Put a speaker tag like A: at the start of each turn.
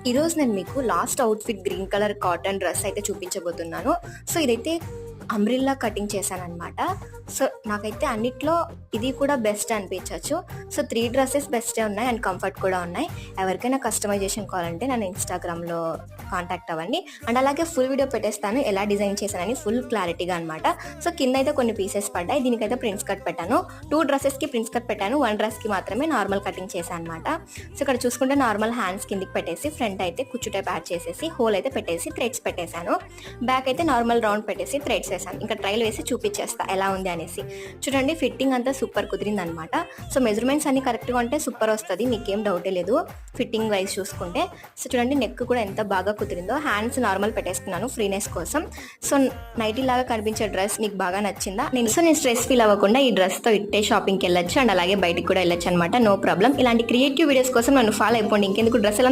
A: ఈరోజు నేను మీకు last outfit green colour cotton dress అయితే చూపించబోతున్నాను. సో ఇదైతే అంబ్రిల్లా కటింగ్ చేశాననమాట. సో నాకైతే అన్నిట్లో ఇది కూడా బెస్ట్ అనిపించవచ్చు. సో 3 డ్రెస్సెస్ బెస్టే ఉన్నాయి అండ్ కంఫర్ట్ కూడా ఉన్నాయి. ఎవరికైనా కస్టమైజేషన్ కావాలంటే నన్ను ఇన్స్టాగ్రామ్లో కాంటాక్ట్ అవ్వండి. అండ్ అలాగే ఫుల్ వీడియో పెట్టేస్తాను ఎలా డిజైన్ చేశానని ఫుల్ క్లారిటీగా అనమాట. సో కింద అయితే కొన్ని పీసెస్ పడ్డాయి. దీనికైతే ప్రిన్స్ కట్ పెట్టాను. 2 డ్రెస్సెస్కి ప్రిన్స్ కట్ పెట్టాను. 1 డ్రెస్కి మాత్రమే నార్మల్ కటింగ్ చేశాను అనమాట. సో ఇక్కడ చూసుకుంటే నార్మల్ హ్యాండ్స్ కిందికి పెట్టేసి ఫ్రంట్ అయితే కుచ్చు టైప్ యాడ్ చేసేసి హోల్ అయితే పెట్టేసి థ్రెడ్స్ పెట్టేశాను. బ్యాక్ అయితే నార్మల్ రౌండ్ పెట్టేసి థ్రెడ్స్ వేసాను. ఇంకా ట్రైల్ వేసి చూపించేస్తా ఎలా ఉంది అనేసి. చూడండి ఫిట్టింగ్ అంతా సూపర్ కుదిరింది అనమాట. సో మెజర్మెంట్స్ అన్ని కరెక్ట్గా ఉంటే సూపర్ వస్తుంది, మీకేం డౌటే లేదు ఫిట్టింగ్ వైజ్ చూసుకుంటే. సో చూడండి నెక్ కూడా ఎంత బాగా కుదిరిందో. హ్యాండ్స్ నార్మల్ పెట్టేసుకున్నాను ఫ్రీనెస్ కోసం. సో నైటీ లాగా కనిపించే డ్రెస్ మీకు బాగా నచ్చిందా? నేను స్ట్రెస్ ఫీల్ అవ్వకుండా ఈ డ్రెస్తో ఇట్టే షాపింగ్కి వెళ్ళొచ్చు అండ్ అలాగే బయటికి కూడా వెళ్ళొచ్చు అనమాట. No problem. ఇలాంటి క్రియేటివ్ వీడియోస్ కోసం నన్ను ఫాలో అయిపోండి. ఇంకెందుకు డ్రెస్ ఎలా